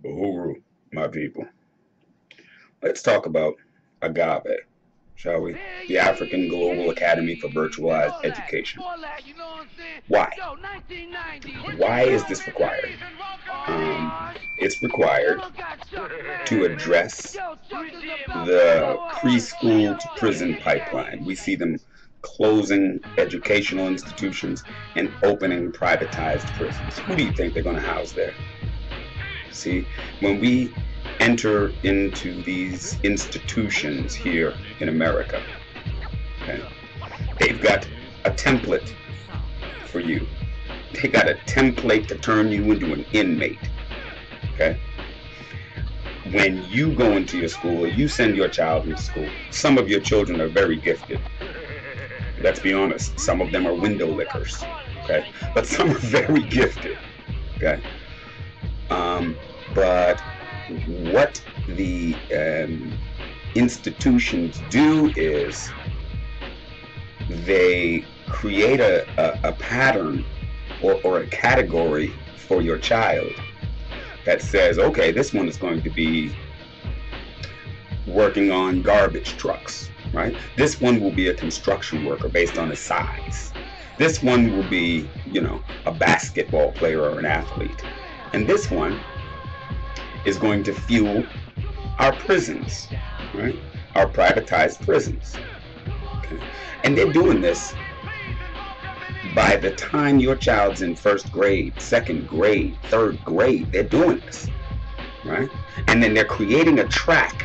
Uhuru, my people. Let's talk about AGAVE, shall we? The African Global Academy for Virtualized Education. Why? Why is this required? It's required to address the preschool to prison pipeline. We see them closing educational institutions and opening privatized prisons. Who do you think they're going to house there? See, when we enter into these institutions here in America, okay, they've got a template for you. They got a template to turn you into an inmate. Okay? When you go into your school, or you send your child into school, some of your children are very gifted. Let's be honest, some of them are window lickers. Okay? But some are very gifted. Okay? But what the institutions do is they create a pattern or a category for your child that says, okay, this one is going to be working on garbage trucks, right? This one will be a construction worker based on his size. This one will be, a basketball player or an athlete. And this one is going to fuel our prisons, right? Our privatized prisons. Okay? And they're doing this by the time your child's in first grade, second grade, third grade. They're doing this, right? And then they're creating a track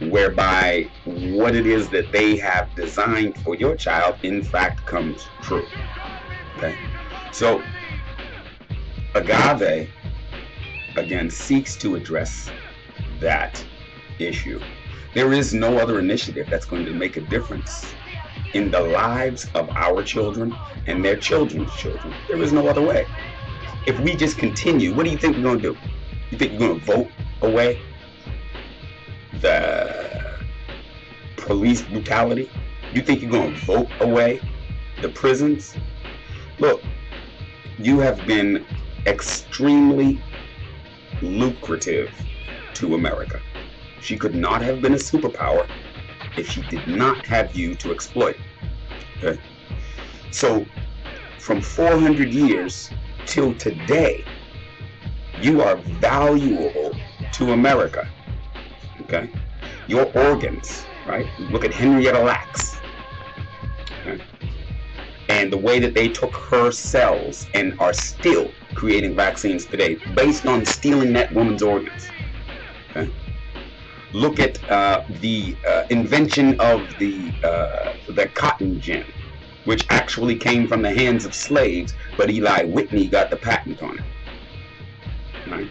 whereby what it is that they have designed for your child in fact comes true. Okay? So AGAVE, again, seeks to address that issue. There is no other initiative that's going to make a difference in the lives of our children and their children's children. There is no other way. If we just continue, what do you think we're going to do? You think we're going to vote away the police brutality? You think you're going to vote away the prisons? Look, you have been extremely lucrative to America. She could not have been a superpower if she did not have you to exploit. Okay? So from 400 years till today, you are valuable to America. Okay? Your organs, right? Look at Henrietta Lacks. Okay? And the way that they took her cells and are still creating vaccines today based on stealing that woman's organs. Okay? Look at the invention of the cotton gin, which actually came from the hands of slaves, but Eli Whitney got the patent on it. Right?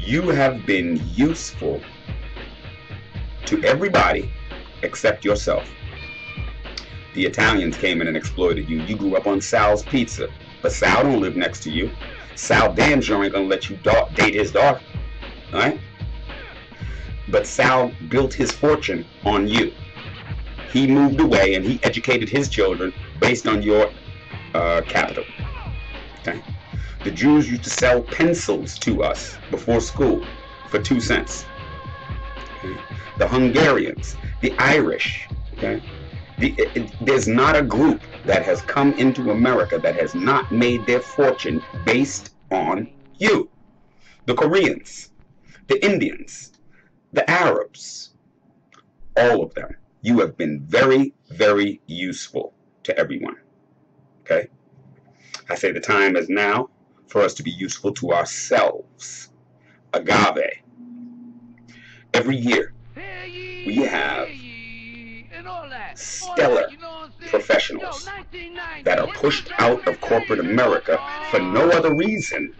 You have been useful to everybody except yourself. The Italians came in and exploited you. You grew up on Sal's Pizza, but Sal don't live next to you. Sal damn sure ain't gonna let you date his daughter, all right? But Sal built his fortune on you. He moved away and he educated his children based on your capital. Okay? The Jews used to sell pencils to us before school for 2 cents. Okay? The Hungarians, the Irish. Okay? There's not a group that has come into America that has not made their fortune based on you. The Koreans, the Indians, the Arabs, all of them. You have been very, very useful to everyone. Okay? I say the time is now for us to be useful to ourselves. AGAVE. Every year, we have stellar professionals that are pushed out of corporate America for no other reason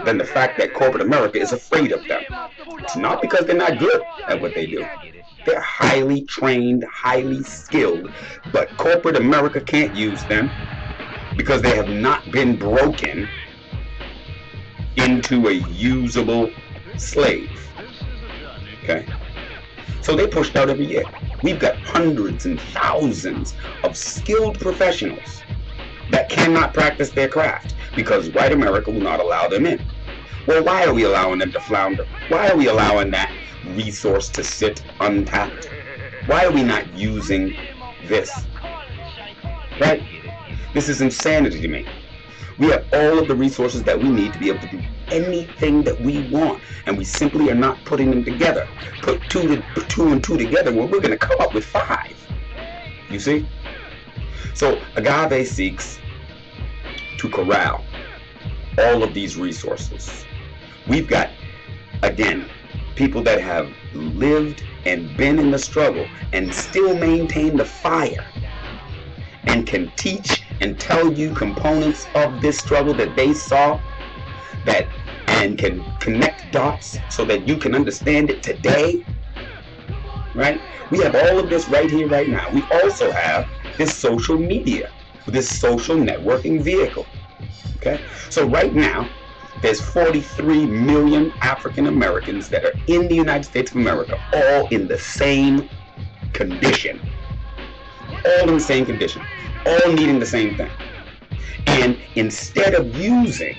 than the fact that corporate America is afraid of them. It's not because they're not good at what they do. They're highly trained, highly skilled, but corporate America can't use them because they have not been broken into a usable slave. Okay? So they pushed out every year. We've got hundreds and thousands of skilled professionals that cannot practice their craft because white America will not allow them in. Well, why are we allowing them to flounder? Why are we allowing that resource to sit untapped? Why are we not using this? Right? This is insanity to me. We have all of the resources that we need to be able to do anything that we want, and we simply are not putting them together. Put two and two together, well, we're going to come up with 5. You see? So Agave seeks to corral all of these resources. We've got, again, people that have lived and been in the struggle and still maintain the fire and can teach and tell you components of this struggle that they saw, that and can connect dots so that you can understand it today, right? We have all of this right here, right now. We also have this social media, this social networking vehicle, okay? So right now, there's 43 million African Americans that are in the United States of America, all in the same condition. All in the same condition. All needing the same thing. And instead of using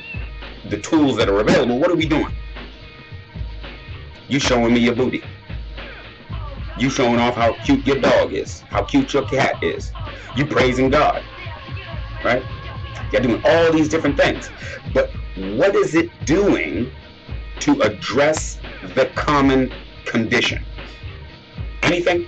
the tools that are available, what are we doing? You showing me your booty. You showing off how cute your dog is, how cute your cat is. You praising God, right? You're doing all these different things. But what is it doing to address the common condition? Anything?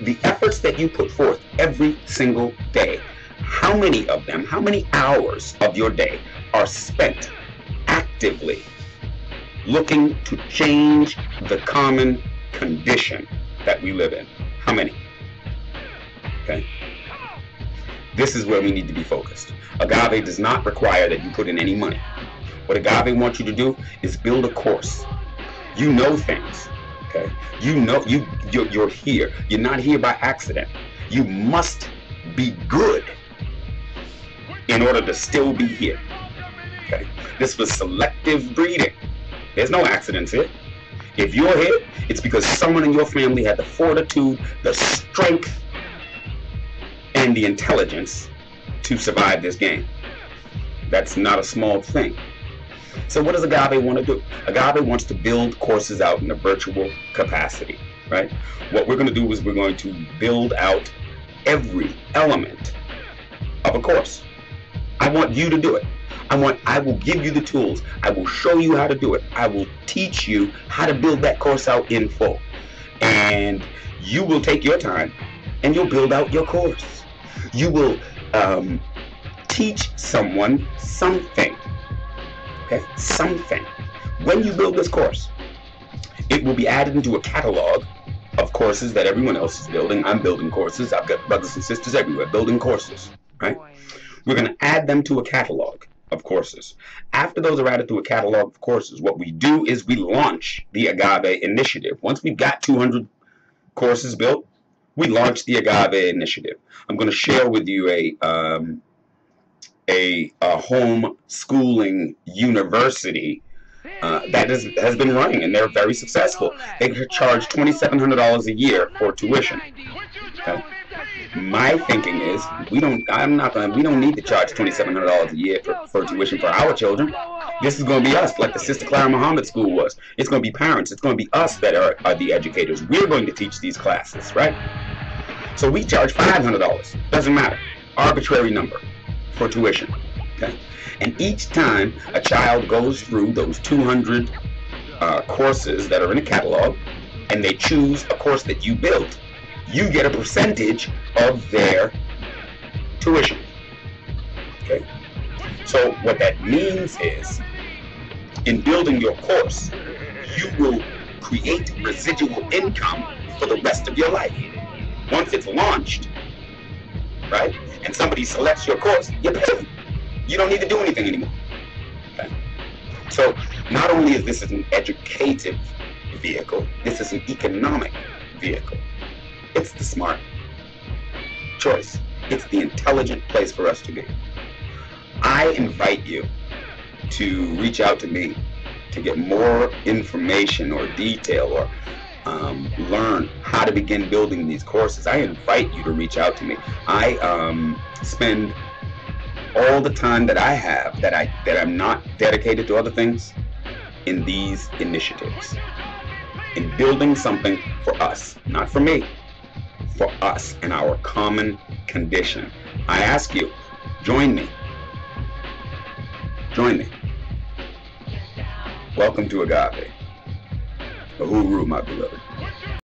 The efforts that you put forth every single day, how many of them, how many hours of your day are spent actively looking to change the common condition that we live in? How many? Okay? This is where we need to be focused. Agave does not require that you put in any money. What Agave wants you to do is build a course. You know things. Okay? You know you're here. You're not here by accident. You must be good in order to still be here. Okay? This was selective breeding. There's no accidents here. If you're here, it's because someone in your family had the fortitude, the strength, and the intelligence to survive this game. That's not a small thing. So what does Agave want to do? Agave wants to build courses out in a virtual capacity, right? What we're going to do is we're going to build out every element of a course. I want you to do it. I will give you the tools. I will show you how to do it. I will teach you how to build that course out in full. And you will take your time and you'll build out your course. You will teach someone something. Okay? Something. When you build this course, it will be added into a catalog of courses that everyone else is building. I'm building courses. I've got brothers and sisters everywhere building courses, right? We're going to add them to a catalog of courses. After those are added to a catalog of courses, what we do is we launch the AGAVE-Initiative. Once we've got 200 courses built, we launch the AGAVE-Initiative. I'm going to share with you a home schooling university that has been running, and they're very successful. They charge $2,700 a year for tuition. Okay? My thinking is we don't need to charge $2,700 a year for tuition for our children. This is going to be us, like the Sister Clara Muhammad School was. It's going to be parents. It's going to be us that are the educators. We're going to teach these classes, right? So we charge $500. Doesn't matter. Arbitrary number for tuition. Okay? And each time a child goes through those 200 courses that are in a catalog, and they choose a course that you built, you get a percentage of their tuition. Okay? So what that means is, in building your course, you will create residual income for the rest of your life. Once it's launched, right, and somebody selects your course, you're paid. You don't need to do anything anymore. Okay? So not only is this an educative vehicle, this is an economic vehicle. It's the smart choice. It's the intelligent place for us to be. I invite you to reach out to me to get more information or detail or learn how to begin building these courses. I invite you to reach out to me. I spend all the time that I have that I'm not dedicated to other things in these initiatives, in building something for us, not for me, for us and our common condition. I ask you, join me. Join me. Welcome to Agave. Uhuru, my beloved.